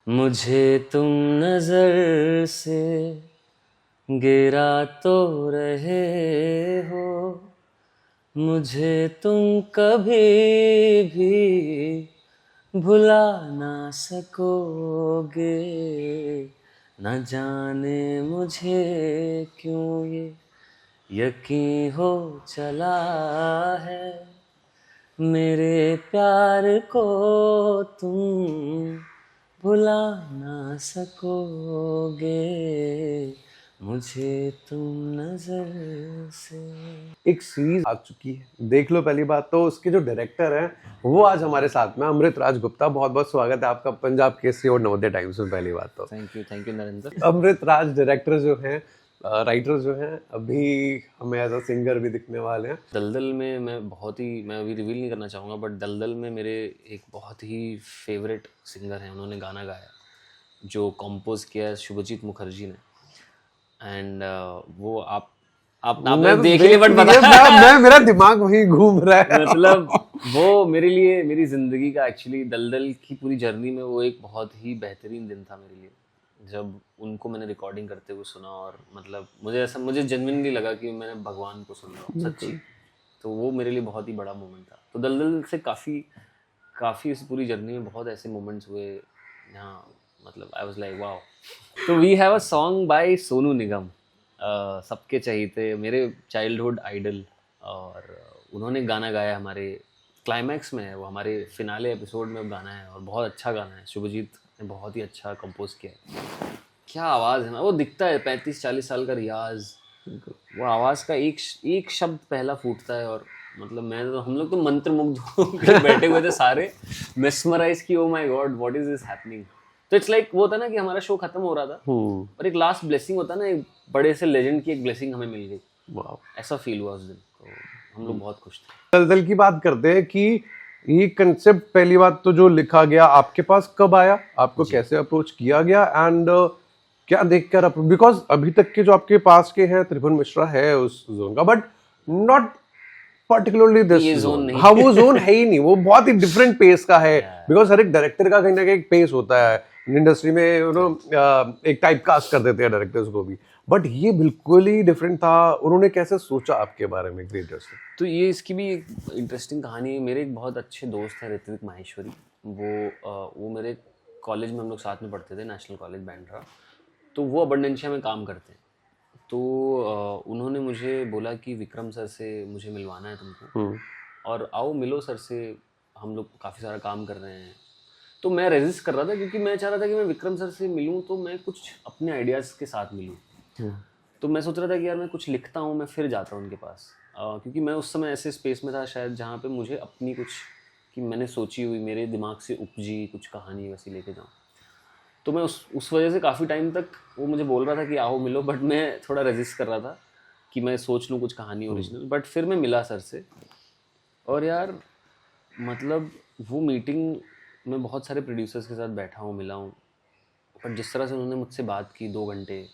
मुझे तुम नजर से गिरा तो रहे हो, मुझे तुम कभी भी भुला ना सकोगे। न जाने मुझे क्यों ये यकीन हो चला है, मेरे प्यार को तुम भुला ना सकोगे, मुझे तुम नजर से। एक सीरीज आ चुकी है, देख लो। पहली बात तो उसके जो डायरेक्टर हैं वो आज हमारे साथ में, अमृत राज गुप्ता। बहुत बहुत स्वागत है आपका पंजाब केसरी और नवोदय टाइम्स में। पहली बात तो thank you Narendra. Amrit Raj director जो हैं, राइटर जो हैं, अभी हमें एज अ सिंगर भी दिखने वाले हैं। दलदल में मैं अभी रिवील नहीं करना चाहूँगा, बट दलदल में मेरे एक बहुत ही फेवरेट सिंगर हैं, उन्होंने गाना गाया जो कंपोज किया है शुभजीत मुखर्जी ने। एंड वो आपने देख लिया, बट मैं मेरा दिमाग वहीं घूम रहा है। मतलब वो मेरे लिए, मेरी जिंदगी का एक्चुअली दलदल की पूरी जर्नी में वो एक बहुत ही बेहतरीन दिन था मेरे लिए, जब उनको मैंने रिकॉर्डिंग करते हुए सुना। और मतलब मुझे जेन्युइनली लगा कि मैंने भगवान को सुन रहा हूँ सच्ची। तो वो मेरे लिए बहुत ही बड़ा मोमेंट था। तो दलदल से काफ़ी इस पूरी जर्नी में बहुत ऐसे मोमेंट्स हुए जहाँ मतलब आई वाज लाइक वाओ। तो we have a song by Sonu Nigam, सबके चहीते, मेरे चाइल्डहुड आइडल। और उन्होंने गाना गाया हमारे क्लाइमैक्स में है, वो हमारे फिनाले एपिसोड में गाना है, और बहुत अच्छा गाना है। शुभजीत ने बहुत ही अच्छा कंपोज किया है। क्या आवाज़ है ना, वो दिखता है 35-40 साल का रियाज, वो आवाज़ का एक शब्द पहला फूटता है। और मतलब हम लोग तो मंत्रमुग्ध होकर बैठे हुए थे सारे, मेस्मराइज की, oh my God what is this happening. तो इट्स लाइक वो होता ना कि हमारा शो खत्म हो रहा था और एक लास्ट ब्लेसिंग होता ना, एक बड़े से लेजेंड की एक ब्लेसिंग हमें मिल गई। ऐसा फील हुआ उस दिन, तो हम लोग बहुत खुश थे। दलदल की बात करते हैं कि ये कंसेप्ट, पहली बात तो जो लिखा गया आपके पास कब आया, आपको कैसे अप्रोच किया गया, एंड क्या देखकर, बिकॉज अभी तक के जो आपके पास के हैं, त्रिभुवन मिश्रा है उस जोन का, but not particularly this zone. हाँ, वो जोन है ही नहीं, वो बहुत ही डिफरेंट पेस का है। बिकॉज हर एक डायरेक्टर का कहीं ना कहीं एक पेस होता है इंडस्ट्री में, यू नो, एक टाइप कास्ट कर देते हैं डायरेक्टर्स को भी, बट ये बिल्कुल ही डिफरेंट था। उन्होंने कैसे सोचा आपके बारे में क्रिएटर्स ने? तो ये इसकी भी एक इंटरेस्टिंग कहानी है। मेरे एक बहुत अच्छे दोस्त हैं ऋत्विक माहेश्वरी, वो मेरे कॉलेज में हम लोग साथ में पढ़ते थे, नेशनल कॉलेज बैंड्रा। तो वो अबंडेंशिया में काम करते हैं। तो उन्होंने मुझे बोला कि विक्रम सर से मुझे मिलवाना है तुमको, और आओ मिलो सर से, हम लोग काफ़ी सारा काम कर रहे हैं। तो मैं रेजिस्ट कर रहा था, क्योंकि मैं चाह रहा था कि मैं विक्रम सर से मिलूं तो मैं कुछ अपने आइडियाज़ के साथ मिलूं। तो मैं सोच रहा था कि यार मैं कुछ लिखता हूँ, मैं फिर जाता हूँ उनके पास, क्योंकि मैं उस समय ऐसे स्पेस में था शायद जहाँ पे मुझे अपनी कुछ, कि मैंने सोची हुई, मेरे दिमाग से उपजी कुछ कहानी वैसी लेके जाऊँ। तो मैं उस वजह से काफ़ी टाइम तक वो मुझे बोल रहा था कि आओ मिलो, बट मैं थोड़ा रेजिस्ट कर रहा था कि मैं सोच लूँ कुछ कहानी ओरिजिनल। बट फिर मैं मिला सर से, और यार मतलब वो मीटिंग में बहुत सारे प्रोड्यूसर्स के साथ बैठा हूँ, मिला हूँ, बट जिस तरह से उन्होंने मुझसे बात की 2 घंटे,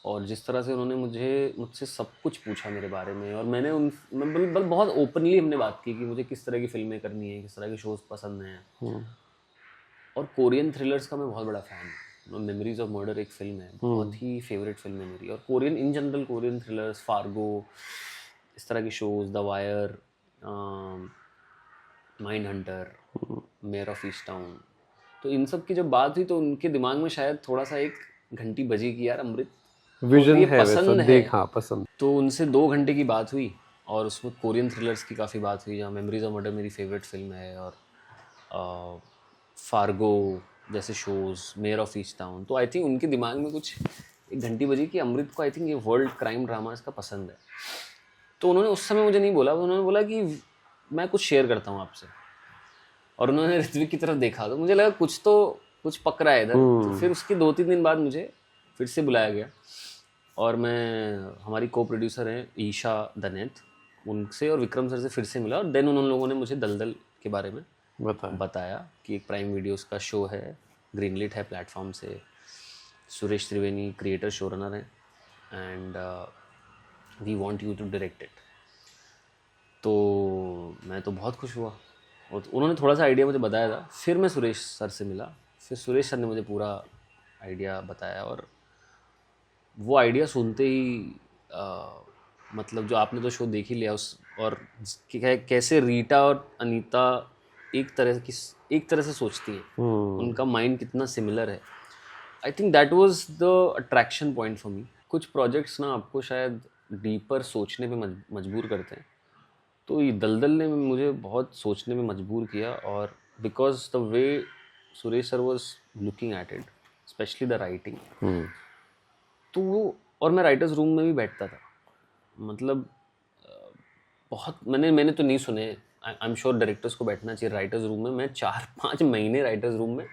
और जिस तरह से उन्होंने मुझसे सब कुछ पूछा मेरे बारे में, और मैं बहुत ओपनली हमने बात की कि मुझे किस तरह की फिल्में करनी है, किस तरह के शोज़ पसंद हैं। और कोरियन थ्रिलर्स का मैं बहुत बड़ा फ़ैन हूँ। मेमोरीज ऑफ मर्डर एक फिल्म है, बहुत ही फेवरेट फिल्म है मेरी। और Korean in general, Korean thrillers, Fargo, इस तरह के shows, the wire, mind Hunter, mayor of east town. तो इन सब की जब बात हुई तो उनके दिमाग में शायद थोड़ा सा एक घंटी बजी कि यार अमृत विजन ये है, पसंद है। देखा पसंद। तो उनसे 2 घंटे की बात हुई, और उसमें कोरियन थ्रिलर्स की काफ़ी बात हुई, जहाँ मेमोरीज ऑफ मर्डर मेरी फेवरेट फिल्म है, और फार्गो जैसे shows, mayor of east town. तो आई थिंक उनके दिमाग में कुछ एक घंटी बजी कि अमृत को आई थिंक ये वर्ल्ड क्राइम ड्रामा इसका पसंद है। तो उन्होंने उस समय मुझे नहीं बोला, उन्होंने बोला कि मैं कुछ शेयर करता हूँ आपसे। और उन्होंने ऋत्विक की तरफ देखा, तो मुझे लगा कुछ पक रहा है इधर। तो फिर उसके 2-3 दिन बाद मुझे फिर से बुलाया गया, और मैं, हमारी को प्रोड्यूसर हैं ईशा दनेत, उनसे और विक्रम सर से फिर से मिला। और देन उन लोगों ने मुझे दलदल के बारे में बताया कि एक प्राइम वीडियोस का शो है, ग्रीनलिट है प्लेटफॉर्म से, Suresh Triveni creator show runner हैं, and we want you to direct it. तो मैं तो बहुत खुश हुआ, और उन्होंने थोड़ा सा आइडिया मुझे बताया था। फिर मैं सुरेश सर से मिला, फिर सुरेश सर ने मुझे पूरा आइडिया बताया, और वो आइडिया सुनते ही मतलब जो आपने तो शो देख ही लिया उस, और कैसे रीटा और अनीता एक तरह से सोचती हैं, उनका माइंड कितना सिमिलर है। I think that was the attraction point for me. कुछ प्रोजेक्ट्स ना आपको शायद डीपर सोचने पे मजबूर करते हैं, तो ये दलदल ने मुझे बहुत सोचने में मजबूर किया। और because the way Suresh sir was looking at it, specially the writing, तो वो, और मैं राइटर्स रूम में भी बैठता था, मतलब बहुत मैंने तो नहीं सुने, आई एम श्योर डायरेक्टर्स को बैठना चाहिए राइटर्स रूम में। मैं 4-5 महीने राइटर्स रूम में,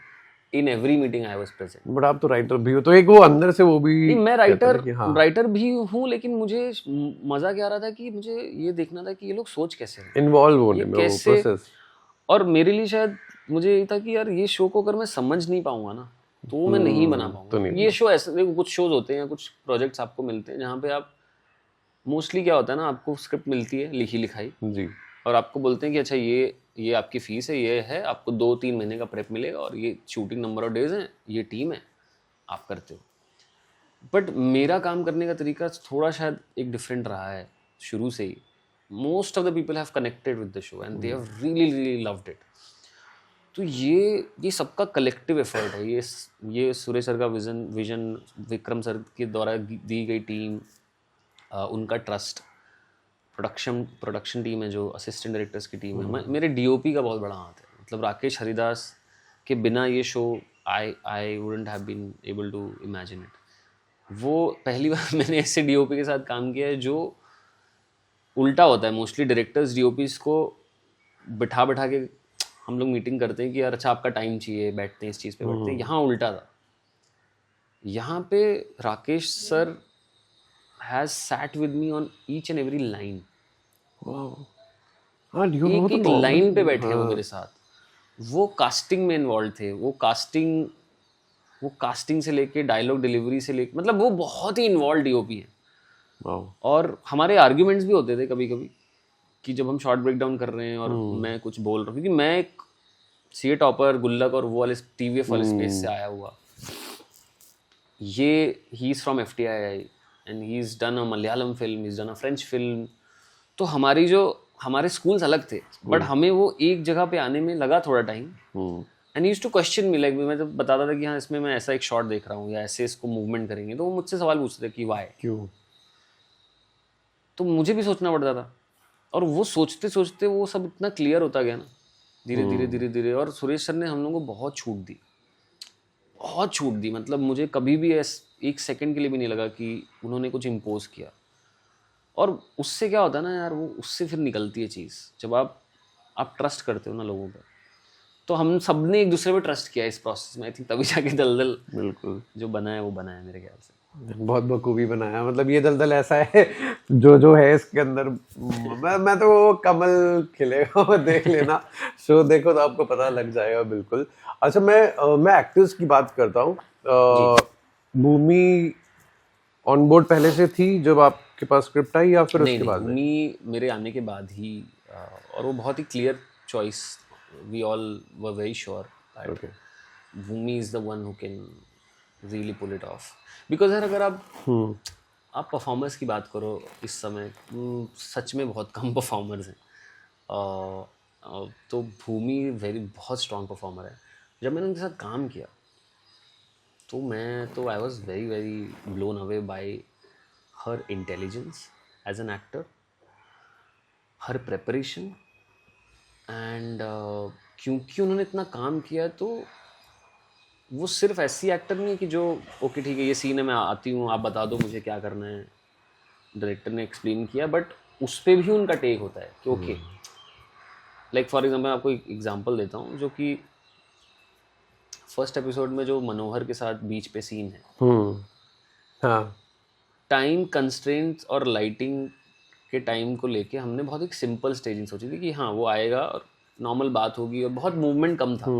in every meeting I was present. But आप तो राइटर भी हो, तो एक वो अंदर से वो भी नहीं, मैं कहता है कि हाँ, राइटर भी हूँ, लेकिन मुझे मजा क्या आ रहा था कि मुझे ये देखना था कि ये लोग सोच कैसे रहे हैं, इन्वॉल्व होने ये में, वो कैसे। प्रोसेस। और मेरे लिए शायद मुझे ये था कि यार ये शो को अगर मैं समझ नहीं पाऊंगा ना, तो मैं नहीं बना तो पाऊंगा। नहीं ये शो ऐसे, देखो कुछ शोज होते हैं, कुछ प्रोजेक्ट्स आपको मिलते हैं जहाँ पे आप मोस्टली क्या होता है ना, आपको स्क्रिप्ट मिलती है लिखी लिखाई, जी, और आपको बोलते हैं कि अच्छा ये आपकी फीस है, ये है, आपको 2-3 महीने का प्रेप मिलेगा, और ये शूटिंग नंबर ऑफ डेज हैं, ये टीम है, आप करते हो। बट मेरा काम करने का तरीका थोड़ा शायद एक डिफरेंट रहा है शुरू से ही। Most of the people have connected with the show and they have really really loved it. तो ये सबका कलेक्टिव एफर्ट है। ये सुरेश सर का विजन, विक्रम सर के द्वारा दी गई टीम, उनका ट्रस्ट, प्रोडक्शन टीम है जो असिस्टेंट डायरेक्टर्स की टीम है, मेरे डीओपी का बहुत बड़ा हाथ है। मतलब राकेश हरिदास के बिना ये show I wouldn't have been able to imagine it. वो पहली बार मैंने ऐसे डीओपी के साथ काम किया है जो उल्टा होता है। मोस्टली डायरेक्टर्स डीओपीज को बिठा के हम लोग मीटिंग करते हैं कि यार अच्छा आपका टाइम चाहिए, बैठते हैं इस चीज़ पे बैठते हैं। यहाँ उल्टा था, यहाँ पे Rakesh sir has sat with me on each and every line. हाँ, वो एक तो एक नॉर्मल, लाइन पे बैठे हैं वो हाँ, मेरे साथ। वो कास्टिंग में इन्वॉल्व थे, वो कास्टिंग से लेके डायलॉग डिलीवरी से लेके, मतलब वो बहुत ही इन्वॉल्व डीओपी है। वाओ, और हमारे आर्ग्यूमेंट्स भी होते थे कभी कभी, कि जब हम शॉर्ट ब्रेक डाउन कर रहे हैं और मैं कुछ बोल रहा हूँ, क्योंकि मैं एक सीए टॉपर, गुल्लक और वो वाले टीवीएफ वाले स्पेस से आया हुआ। ये he is from FTI and he is done a Malayalam film, he is done a French film. तो हमारे स्कूल्स अलग थे, बट हमें वो एक जगह पे आने में लगा थोड़ा time. And used to question me, like मैं जब बताता था कि हाँ इसमें मैं ऐसा एक शॉट देख रहा हूँ या ऐसे इसको मूवमेंट करेंगे, तो वो मुझसे सवाल पूछते थे कि वाई, क्यों? तो मुझे भी सोचना पड़ता था। और वो सोचते सोचते वो सब इतना क्लियर होता गया ना, धीरे धीरे धीरे धीरे। और सुरेश सर ने हम लोगों को बहुत छूट दी, बहुत छूट दी। मतलब मुझे कभी भी एक सेकंड के लिए भी नहीं लगा कि उन्होंने कुछ इम्पोज किया। और उससे क्या होता है ना यार, वो उससे फिर निकलती है चीज़, जब आप ट्रस्ट करते हो ना लोगों पर। तो हम सब ने एक दूसरे पे ट्रस्ट किया इस प्रोसेस में। आई थिंक तभी जाके दलदल बिल्कुल जो बना है वो बना है मेरे ख्याल से। बहुत बखूबी बनाया। मतलब ये दलदल ऐसा है जो है इसके अंदर, मैं तो वो कमल खिलेगा, वो देख लेना, शो देखो तो आपको पता लग जाएगा बिल्कुल। अच्छा, मैं एक्टर्स की बात करता हूँ। भूमि ऑन बोर्ड पहले से थी जब आपके पास स्क्रिप्ट आई, या फिर उसके बाद? भूमि मेरे आने के बाद ही, और वो बहुत ही clear choice, we all were very sure that Bhumi is the one who can really pull it off. Because यार अगर आप परफॉर्मर्स की बात करो इस समय, सच में बहुत कम परफॉर्मर्स हैं। तो भूमि बहुत स्ट्रॉन्ग परफॉर्मर है। जब मैंने उनके साथ काम किया तो I was very very blown away by her intelligence as an actor, her preparation. And क्योंकि उन्होंने इतना काम किया, तो वो सिर्फ ऐसी एक्टर नहीं है कि जो ओके ठीक है ये सीन है, मैं आती हूँ, आप बता दो मुझे क्या करना है, डायरेक्टर ने एक्सप्लेन किया, बट उस पर भी उनका टेक होता है कि ओके। लाइक फॉर एग्जाम्पल आपको एक एग्जांपल देता हूँ, जो कि फर्स्ट एपिसोड में जो मनोहर के साथ बीच पे सीन है, हाँ, टाइम कंस्ट्रेंट्स और लाइटिंग के टाइम को लेके हमने बहुत एक सिंपल स्टेजिंग सोची थी कि हाँ वो आएगा और नॉर्मल बात होगी, और बहुत मूवमेंट कम था।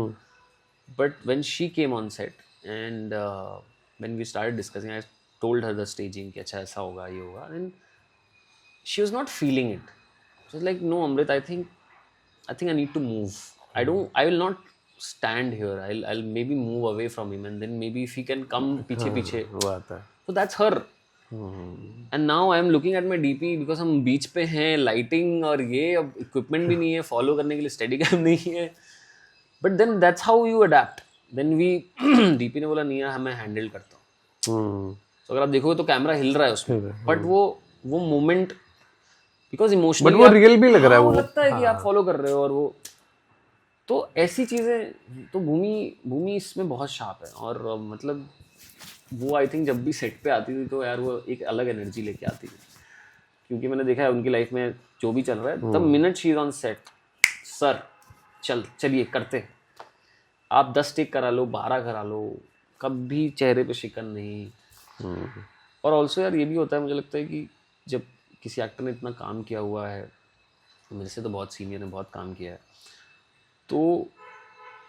But when she came on set and when we started discussing, I told her the staging कि अच्छा ऐसा होगा, ये होगा, and she was not feeling it. She was like no Amrit, I think I need to move, I will not stand here. I'll maybe move away from him, and then maybe if he can come पीछे वो आता है. so that's her. And now I am looking at my DP because हम बीच पे हैं, lighting और ये अब equipment भी नहीं है, follow करने के लिए steadicam नहीं है. But then that's how you adapt. Then we DP ने बोला नहीं है, मैं handle करता हूँ. तो अगर आप देखोगे तो कैमरा हिल रहा है उसमें, बट वो मोमेंट बिकॉज इमोशनली बट वो रियल भी लग रहा है, वो लगता है कि आप फॉलो कर रहे हो. और वो तो ऐसी चीजें तो भूमि इसमें बहुत शार्प है. और मतलब वो आई थिंक जब भी सेट पे आती थी तो यार वो एक अलग एनर्जी लेके आती थी, क्योंकि मैंने देखा है उनकी लाइफ में जो भी चल रहा है, तब minute she is on set, sir चलिए करते, आप 10 टेक करा लो, 12 करा लो, कभी चेहरे पे शिकन नहीं. और ऑल्सो यार ये भी होता है, मुझे लगता है कि जब किसी एक्टर ने इतना काम किया हुआ है, मेरे से तो बहुत सीनियर ने बहुत काम किया है, तो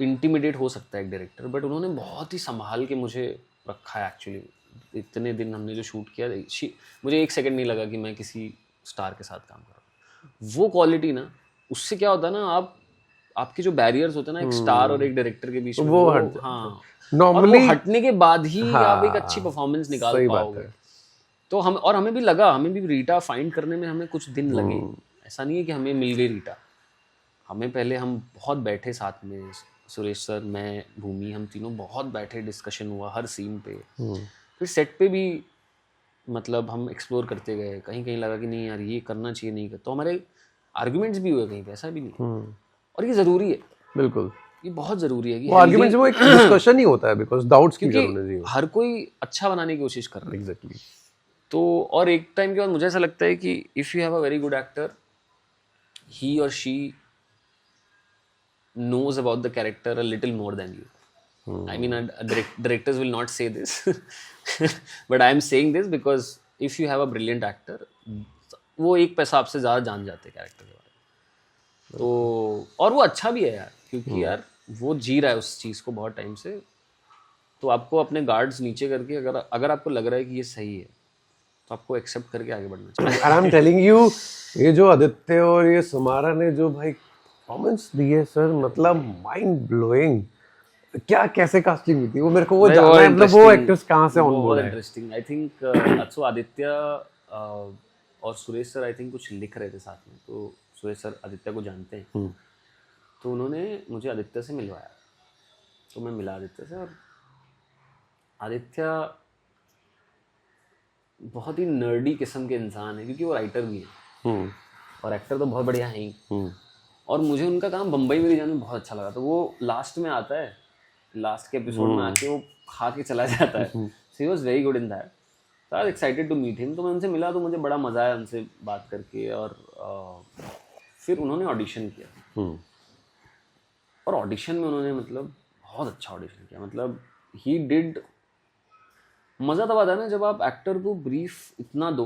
इंटिमिडेट हो सकता है एक डायरेक्टर, बट उन्होंने बहुत ही संभाल के मुझे रखा है. एक्चुअली इतने दिन हमने जो शूट किया, मुझे 1 सेकंड नहीं लगा कि मैं किसी स्टार के साथ काम कर रहा हूँ. वो क्वालिटी ना, उससे क्या होता है ना, आपके जो बैरियर्स होते हैं ना एक स्टार और एक डायरेक्टर के बीच में, वो हाँ नॉर्मली हटने के बाद ही आप एक अच्छी परफॉर्मेंस निकाल पाओगे. तो हमें भी लगा, हमें भी रीटा फाइंड करने में हमें कुछ दिन लगे. ऐसा नहीं है कि हमें मिल गई रीटा, हमें पहले हम बहुत बैठे साथ में, सुरेश सर, मैं, भूमि, हम तीनों बहुत बैठे, डिस्कशन हुआ हर सीन पे. फिर सेट पे भी मतलब हम एक्सप्लोर करते गए, कहीं लगा कि नहीं यार ये करना चाहिए, नहीं कर, तो हमारे आर्ग्यूमेंट्स भी हुए कहीं पे, ऐसा भी नहीं. और ये ज़रूरी है, बिल्कुल ये बहुत ज़रूरी है कि वो आर्ग्यूमेंट्स वो एक डिस्कशन ही होता है, बिकॉज़ डाउट्स की जरूरत नहीं है, हर कोई अच्छा बनाने की कोशिश कर रहा है. एग्जैक्टली. तो और एक टाइम के बाद मुझे ऐसा लगता है कि if you have a very good actor, he और she knows about the character a little more than you. I mean, directors will not say this, but I am saying this because if you have a brilliant actor, वो एक पैसा आपसे ज़्यादा जान जाते हैं character के बारे में. तो और वो अच्छा भी है यार, क्योंकि यार वो जी रहा है उस चीज़ को बहुत टाइम से, तो आपको अपने गार्ड्स नीचे करके अगर आपको लग रहा है कि ये सही है, तो आपको एक्सेप्ट करके आगे बढ़ना चाहिए. And I'm telling you, ये जो आदित्य और ये समारा ने जो भाई परफॉर्मेंस दी है सर, मतलब माइंड ब्लोइंग. क्या कैसे कास्टिंग हुई थी वो, मेरे को वो जानना है, मतलब वो एक्टर्स कहाँ से ऑन बोर्ड है. Interesting. I think so Aditya और सुरेश सर आई थिंक कुछ लिख रहे थे साथ में, तो सुरेश सर आदित्य को जानते हैं, तो उन्होंने मुझे आदित्य से मिलवाया. तो मैं मिला आदित्य से, और आदित्य बहुत ही नर्डी किस्म के इंसान है, क्योंकि वो राइटर भी है और एक्टर तो बहुत बढ़िया है ही. और मुझे उनका काम बम्बई मेरी जान में बहुत अच्छा लगा. तो वो लास्ट में आता है, लास्ट के एपिसोड में आके वो खा के चला जाता है. So he was very good in that. So I was excited to meet him. तो मैं उनसे मिला, तो मुझे बड़ा मज़ा आया उनसे बात करके. और फिर उन्होंने ऑडिशन किया, और ऑडिशन में उन्होंने मतलब बहुत अच्छा ऑडिशन किया. मतलब ही डिड. मज़ा तब आता है ना जब आप एक्टर को ब्रीफ इतना दो,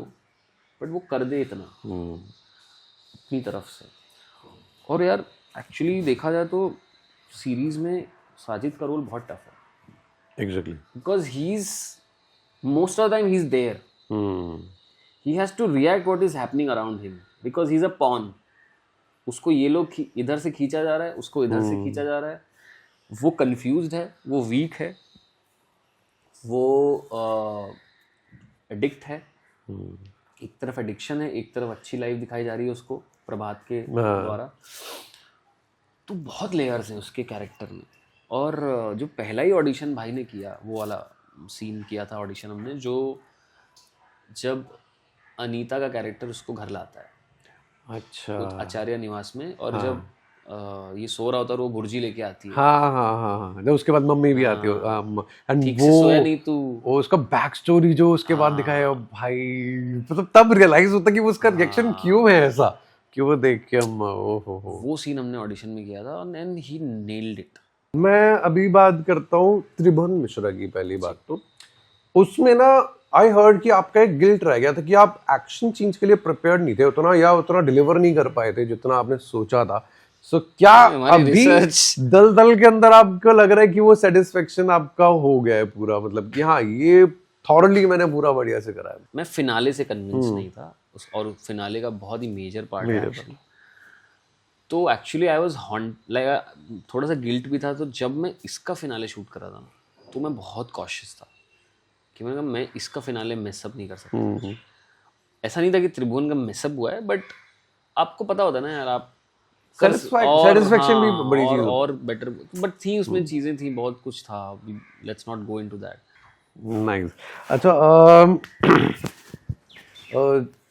बट वो कर दे इतना अपनी तरफ से. और यार एक्चुअली देखा जाए तो सीरीज में साजिद का रोल बहुत टफ है. Exactly. Because he is most of the time he is there, he has to react what is happening around him, because he is a pawn. उसको ये लोग इधर से खींचा जा रहा है, उसको इधर से खींचा जा रहा है. वो कंफ्यूज्ड है, वो वीक है, वो एडिक्ट है. एक तरफ एडिक्शन है, एक तरफ अच्छी लाइफ दिखाई जा रही है उसको प्रभात के द्वारा. तो बहुत लेयर्स हैं उसके कैरेक्टर में. और जो पहला ही ऑडिशन भाई ने किया, वो वाला सीन किया था ऑडिशन हमने, जो जब अनीता का कैरेक्टर उसको घर लाता है, अच्छा, तो आचार्य निवास में, और जब ये सो रहा होता है, वो बुर्जी लेके आती है. हाँ. जब उसके बाद मम्मी भी आती है, एंड ठीक से सोया नहीं तू. वो उसका बैक स्टोरी जो उसके बाद दिखाया भाई, मतलब तब रियलाइज होता कि वो उसका रिएक्शन क्यों है ऐसा, कि वो देख के हम वो सीन हमने ऑडिशन में किया था, एंड ही नेल्ड इट. मैं अभी बात करता हूँ त्रिभुवन मिश्रा की. पहली बात तो उसमें ना आई हर्ड कि आपका एक गिल्ट रह गया था कि आप एक्शन सीन्स के लिए प्रिपेयर्ड नहीं थे उतना, या उतना डिलीवर नहीं कर पाए थे जितना आपने सोचा था. सो क्या अभी दल के अंदर आपको लग रहा है कि वो सेटिस्फेक्शन आपका हो गया है पूरा, मतलब कि हाँ ये थॉरली मैंने पूरा बढ़िया से करा है? मैं फिनाले से कन्विंस नहीं था, और फिनाले का बहुत ही मेजर पार्ट है एक्चुअली. तो actually I was haunt like थोड़ा सा गिल्ट भी था। तो जब मैं इसका फिनाले शूट कर रहा था ना, तो मैं बहुत कॉशियस था कि मैंने कहा मैं इसका फिनाले मिसअप नहीं कर सकता। ऐसा नहीं था कि त्रिभुवन का मिसअप हुआ है, बट आपको पता होता है ना यार, आप सेटिस्फैक्शन भी बड़ी चीज होती और बेटर, बट थी उसमें चीज़ें थी, बहुत कुछ था। Let's not go into that. है। नाइस। अच्छा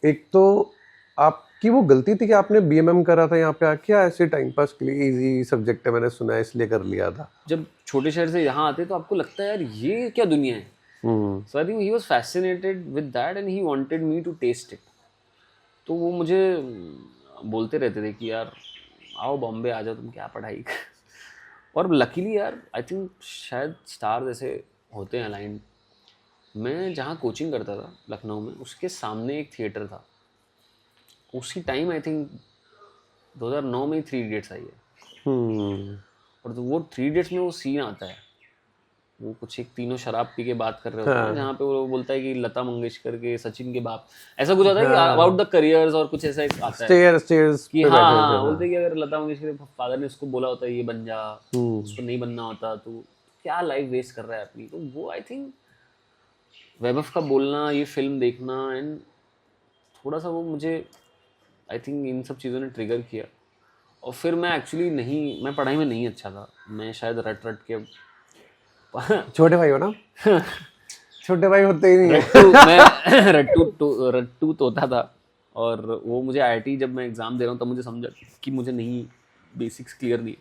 एक तो आपकी वो गलती थी कि आपने बीएमएम करा था यहाँ पे आके, या ऐसे टाइम पास के लिए इजी सब्जेक्ट है मैंने सुना है इसलिए कर लिया था? जब छोटे शहर से यहाँ आते तो आपको लगता है यार ये क्या दुनिया है। So I think he was fascinated with that and he wanted me to test it. तो वो मुझे बोलते रहते थे कि यार आओ बॉम्बे आ जाओ, तुम क्या पढ़ाई और लकीली यार आई थिंक शायद स्टार जैसे होते हैं अलाइंड। मैं जहाँ कोचिंग करता था लखनऊ में, उसके सामने एक थिएटर था। उसी टाइम आई थिंक 2009 में ही 3 इडियट्स आई है। और तो वो 3 इडियट्स में वो सीन आता है, वो कुछ एक तीनों शराब पी के बात कर रहे होते हैं, जहाँ पे वो बोलता है कि लता मंगेशकर के सचिन के बाप, ऐसा कुछ आता है कि अबाउट द करियर्स और कुछ ऐसा एक आता है स्टेयर्स कि हाँ बोलते हैं कि अगर लता मंगेशकर के फादर ने उसको बोला होता है ये बन जा, उसको नहीं बनना होता तो क्या लाइफ वेस्ट कर रहा है अपनी। तो वो आई थिंक वैभव का बोलना, ये फिल्म देखना एंड थोड़ा सा वो मुझे आई थिंक इन सब चीज़ों ने ट्रिगर किया। और फिर मैं एक्चुअली नहीं, मैं पढ़ाई में नहीं अच्छा था, मैं शायद रट के छोटे भाई हो ना? छोटे भाई होते ही नहीं है। मैं रट्टू तोता था। और वो मुझे आईआईटी जब मैं एग्जाम दे रहा हूँ तब मुझे समझा कि मुझे नहीं, बेसिक्स क्लियर नहीं।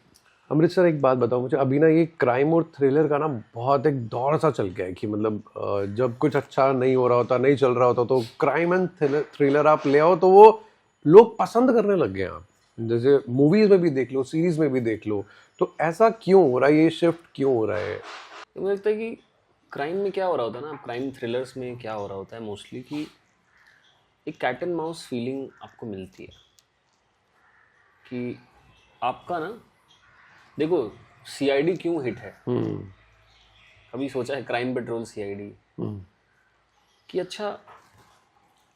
अमृतसर एक बात बताओ मुझे, अभी ना ये क्राइम और थ्रिलर का ना बहुत एक दौर सा चल गया है कि मतलब जब कुछ अच्छा नहीं हो रहा होता, नहीं चल रहा होता, तो क्राइम एंड थ्रिलर आप ले आओ तो वो लोग पसंद करने लग गए हैं। आप जैसे मूवीज में भी देख लो, सीरीज में भी देख लो, तो ऐसा क्यों हो रहा है, ये शिफ्ट क्यों हो रहा है? तो मुझे लगता है कि क्राइम में क्या हो रहा होता है ना, क्राइम थ्रिलर्स में क्या हो रहा होता है मोस्टली कि एक कैट एंड माउस फीलिंग आपको मिलती है कि आपका ना, देखो सीआईडी क्यों हिट है, कभी सोचा है क्राइम पेट्रोल सीआईडी कि अच्छा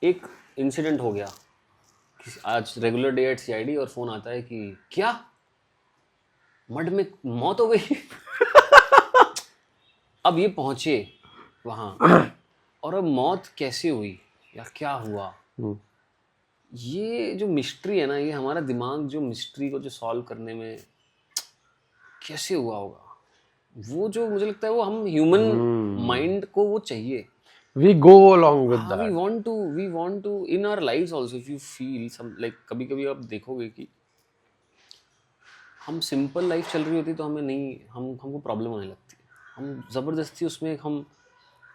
एक इंसिडेंट हो गया आज रेगुलर डे एट सीआईडी और फोन आता है कि क्या मड में मौत हो गई। अब ये पहुंचे वहां और अब मौत कैसे हुई या क्या हुआ, ये जो मिस्ट्री है ना, ये हमारा दिमाग जो मिस्ट्री को जो सॉल्व करने में कैसे हुआ होगा, वो जो मुझे लगता है वो हम ह्यूमन माइंड को वो चाहिए। We go along with that. we want to in our lives also, if you feel some like कभी कभी आप देखोगे कि हम सिंपल लाइफ चल रही होती तो हमें नहीं, हमको प्रॉब्लम होने लगती है। हम ज़बरदस्ती उसमें हम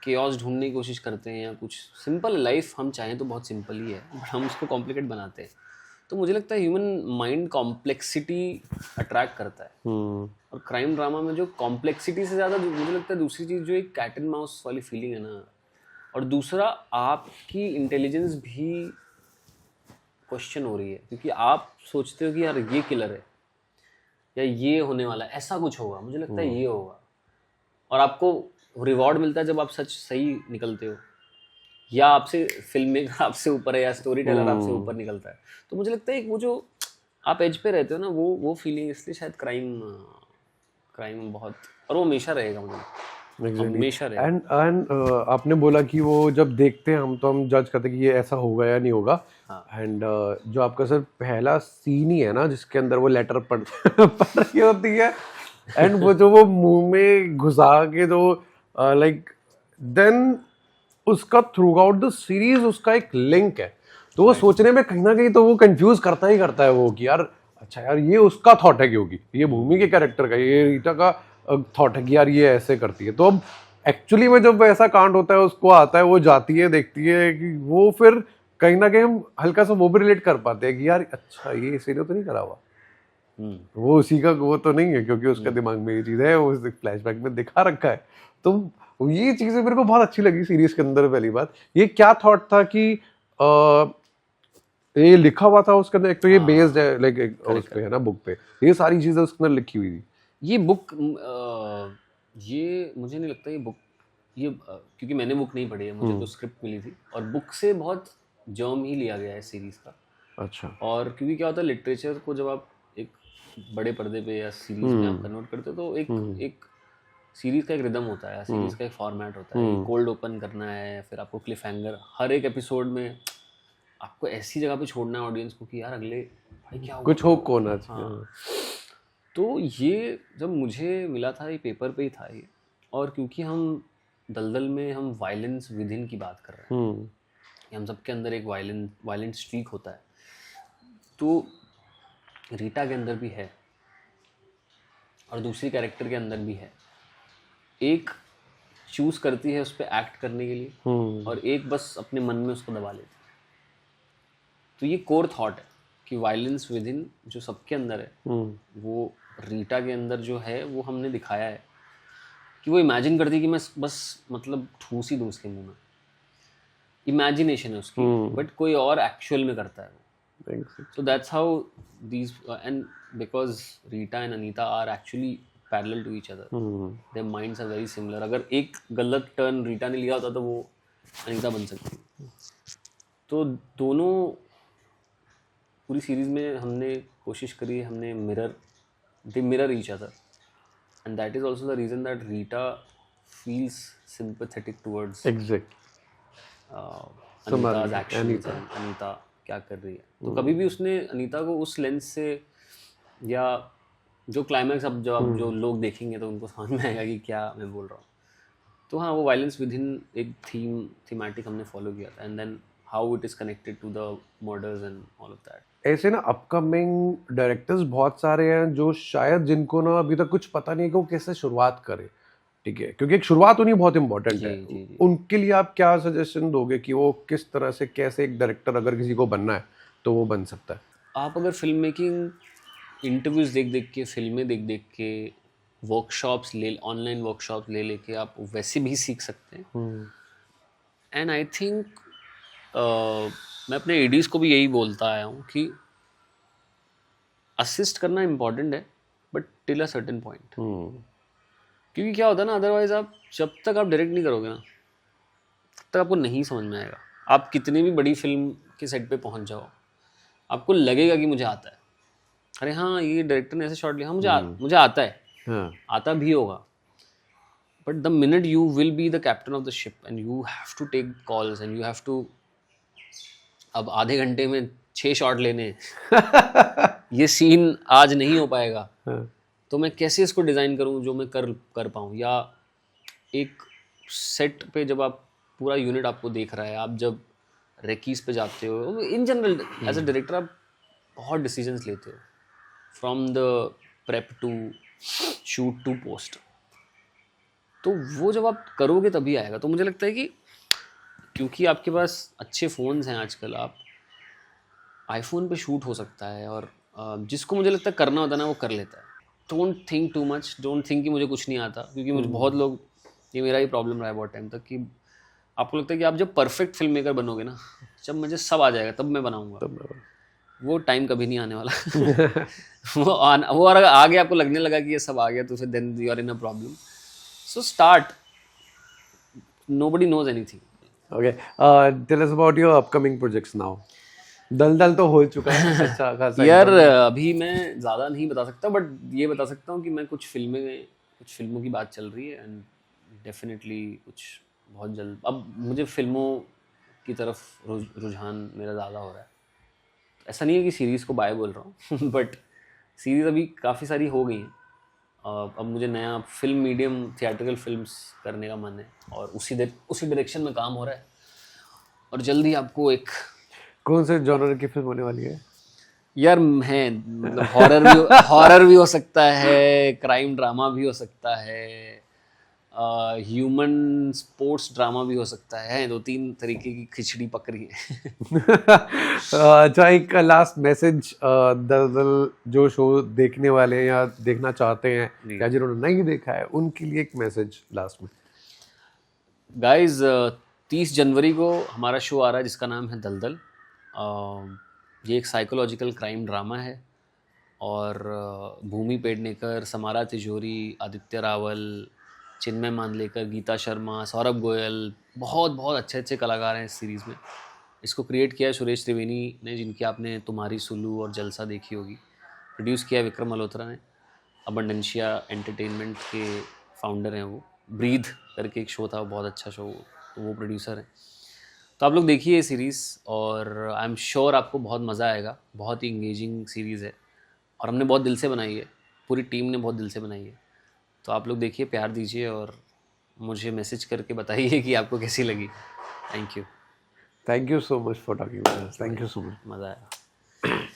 केओस ढूंढने की कोशिश करते हैं, या कुछ सिंपल लाइफ हम चाहें तो बहुत सिंपल ही है, बट हम उसको कॉम्प्लिकेट बनाते हैं। तो मुझे लगता है ह्यूमन माइंड कॉम्प्लेक्सिटी अट्रैक्ट करता है। और क्राइम ड्रामा में जो कॉम्प्लेक्सिटी से ज़्यादा मुझे लगता है दूसरी चीज़ जो एक कैट एंड माउस वाली फीलिंग है ना, और दूसरा आपकी इंटेलिजेंस भी क्वेश्चन हो रही है, क्योंकि आप सोचते हो कि यार ये किलर है या ये होने वाला है, ऐसा कुछ होगा, मुझे लगता है ये होगा, और आपको रिवॉर्ड मिलता है जब आप सच सही निकलते हो, या आपसे फिल्म मेकर आपसे ऊपर है या स्टोरी टेलर आपसे ऊपर निकलता है। तो मुझे लगता है वो जो आप एज पे रहते हो ना, वो फीलिंग, इसलिए शायद क्राइम बहुत, और वो हमेशा रहेगा, मतलब हमेशा रहेगा। एंड आपने बोला कि वो जब देखते हैं हम तो हम जज करते हैं कि ये ऐसा होगा या नहीं होगा। एंड जो आपका सर पहला सीन ही है ना जिसके अंदर वो लेटर पढ़ रही होती है, एंड वो जो वो मुंह में घुसा के जो लाइक देन उसका थ्रू आउट द सीरीज उसका एक लिंक है, तो वो सोचने में कहीं ना कहीं तो वो कंफ्यूज करता ही करता है वो कि यार अच्छा यार ये उसका थॉट है, क्योंकि ये भूमि के कैरेक्टर का, ये रीटा का थॉट है कि यार ये ऐसे करती है। तो अब एक्चुअली में जब ऐसा कांड होता है उसको आता है, वो जाती है देखती है कि वो फिर कहीं ना कहीं हम हल्का सा वो भी रिलेट कर पाते हैं कि यार अच्छा ये इसी ने तो नहीं करा हुआ, वो उसी का वो तो नहीं है, क्योंकि उसका दिमाग में ये चीज है, वो फ्लैशबैक में दिखा रखा है। तो ये चीजें मेरे को बहुत अच्छी लगी सीरीज के अंदर। पहली बात ये क्या थॉट था कि ये लिखा हुआ था उसके अंदर, एक तो ये बेस्ड है लाइक उस पे है ना, बुक पे, ये सारी चीजें उसके अंदर लिखी हुई थी। ये बुक ये मुझे नहीं लगता ये बुक ये क्योंकि मैंने बुक नहीं पढ़ी है, मुझे तो स्क्रिप्ट मिली थी, और बुक से बहुत जर्म ही लिया गया है सीरीज का। अच्छा। और क्योंकि क्या होता है लिटरेचर को जब आप बड़े पर्दे पे या सीरीज में आप कन्वर्ट करते हो तो एक सीरीज का एक रिदम होता है, सीरीज का एक फॉर्मेट होता है, कोल्ड ओपन करना है, फिर आपको क्लिफ हैंगर, हर एक एपिसोड में आपको ऐसी जगह पे छोड़ना है ऑडियंस को कि यार अगले भाई क्या होगा, कुछ होप होना चाहिए। हाँ। तो ये जब मुझे मिला था ये पेपर पे ही था ये, और क्योंकि हम दलदल में हम वायलेंस विद इन की बात कर रहे हैं कि हम सबके अंदर एक वायलेंट स्ट्रीक होता है, तो रीटा के अंदर भी है और दूसरी कैरेक्टर के अंदर भी है। एक चूज करती है उस पर एक्ट करने के लिए और एक बस अपने मन में उसको दबा लेती है। तो ये कोर थॉट है कि वायलेंस विद इन जो सबके अंदर है वो रीटा के अंदर जो है वो हमने दिखाया है कि वो इमेजिन करती है कि मैं बस मतलब ठूस ही दूँ उसके मुंह में, इमेजिनेशन है उसकी, बट कोई और एक्चुअल में करता है वो। So that's how these and because Rita and Anita are actually parallel to each other. Their minds are very similar. अगर एक गलत टर्न रीटा ने लिया होता तो वो अनीता बन सकती। तो दोनों पूरी सीरीज में हमने कोशिश करी, हमने mirror each other, and that is also the reason that Rita feels sympathetic towards Anita's actions and Anita क्या कर रही है। तो कभी भी उसने अनीता को उस लेंस से, या जो क्लाइमैक्स अब जो लोग देखेंगे तो उनको समझ में आएगा कि क्या मैं बोल रहा हूँ। तो हाँ, वो वायलेंस विद इन एक थीमेटिक हमने फॉलो किया था, and then how it is connected to the murders and all of that. ऐसे ना अपकमिंग डायरेक्टर्स बहुत सारे हैं जो शायद जिनको ना अभी तक कुछ पता नहीं है कि वो कैसे शुरुआत करे, ठीक है, क्योंकि एक शुरुआत होनी बहुत इंपॉर्टेंट है। जी। उनके लिए आप क्या सजेशन दोगे कि वो किस तरह से, कैसे एक डायरेक्टर अगर किसी को बनना है तो वो बन सकता है? आप अगर फिल्म मेकिंग इंटरव्यूज देख के, फिल्में देख के, वर्कशॉप्स ऑनलाइन वर्कशॉप्स लेके आप वैसे भी सीख सकते हैं। एंड आई थिंक मैं अपने एडीज को भी यही बोलता आया हूँ कि असिस्ट करना इम्पॉर्टेंट है, but till a certain point. क्योंकि क्या होता है ना, अदरवाइज आप जब तक आप डायरेक्ट नहीं करोगे ना तब तक आपको नहीं समझ में आएगा। आप कितनी भी बड़ी फिल्म के सेट पे पहुंच जाओ, आपको लगेगा कि मुझे आता है, अरे हाँ ये डायरेक्टर ने ऐसे शॉट लिया, हाँ मुझे आता है, आता भी होगा, but the minute you will be the captain of the ship and you have to take calls and you have to, अब आधे घंटे में 6 शॉट लेने ये सीन आज नहीं हो पाएगा, तो मैं कैसे इसको डिज़ाइन करूं जो मैं कर पाऊं। या एक सेट पे जब आप पूरा यूनिट आपको देख रहा है, आप जब रेकीज पे जाते हो, in general as a director आप बहुत डिसीजंस लेते हो, from the prep to shoot to post. तो वो जब आप करोगे तभी आएगा। तो मुझे लगता है कि क्योंकि आपके पास अच्छे फ़ोन्स हैं आजकल, आप आईफोन पे शूट हो सकता है, और जिसको मुझे लगता है करना होता है ना वो कर लेता है। Don't think too much, don't think कि मुझे कुछ नहीं आता, क्योंकि मुझे बहुत लोग, ये मेरा ही प्रॉब्लम रहा है बहुत टाइम तक, कि आपको लगता है कि आप जब परफेक्ट फिल्म मेकर बनोगे ना, जब मुझे सब आ जाएगा तब मैं बनाऊंगा, वो टाइम कभी नहीं आने वाला। वो अगर आगे आपको लगने लगा कि ये सब आ गया तो फिर then you are in a problem. So start, nobody knows anything. Okay, tell us about your upcoming projects now. Daldal तो हो चुका है अच्छा खासा। यार अभी मैं ज़्यादा नहीं बता सकता, बट ये बता सकता हूँ कि मैं कुछ फिल्मों की बात चल रही है, एंड डेफिनेटली कुछ बहुत जल्द। अब मुझे फिल्मों की तरफ रुझान मेरा ज़्यादा हो रहा है। ऐसा नहीं है कि सीरीज़ को बाय बोल रहा हूँ बट सीरीज़ अभी काफ़ी सारी हो गई हैं। अब मुझे नया फिल्म मीडियम, थिएट्रिकल फिल्म्स करने का मन है, और उसी डायरेक्शन में काम हो रहा है, और जल्दी आपको एक। कौन से जॉनर की फिल्म होने वाली है? यार है, मतलब हॉरर भी हो सकता है, क्राइम ड्रामा भी हो सकता है, ह्यूमन स्पोर्ट्स ड्रामा भी हो सकता है। 2-3 तरीके की खिचड़ी पक रही है। अच्छा, एक लास्ट मैसेज दलदल जो शो देखने वाले हैं या देखना चाहते हैं या जिन्होंने नहीं देखा है उनके लिए एक मैसेज लास्ट में। गाइज 30 जनवरी को हमारा शो आ रहा है जिसका नाम है दलदल। ये एक साइकोलॉजिकल क्राइम ड्रामा है, और भूमि पेडनेकर, समारा तिजोरी, आदित्य रावल, चिन्मय मांदलेकर, गीता शर्मा, सौरभ गोयल, बहुत बहुत अच्छे कलाकार हैं इस सीरीज़ में। इसको क्रिएट किया है सुरेश त्रिवेणी ने, जिनकी आपने तुम्हारी सुलू और जलसा देखी होगी। प्रोड्यूस किया विक्रम मल्होत्रा ने, अबंडेंशिया एंटरटेनमेंट के फाउंडर हैं वो, ब्रीथ करके एक शो था, वो बहुत अच्छा शो, तो वो प्रोड्यूसर हैं। तो आप लोग देखिए ये सीरीज़ और आई एम श्योर आपको बहुत मज़ा आएगा। बहुत ही इंगेजिंग सीरीज़ है और हमने बहुत दिल से बनाई है, पूरी टीम ने बहुत दिल से बनाई है। तो आप लोग देखिए, प्यार दीजिए और मुझे मैसेज करके बताइए कि आपको कैसी लगी। Thank you Thank you so much for talking with us. Thank you so much. मज़ा आया।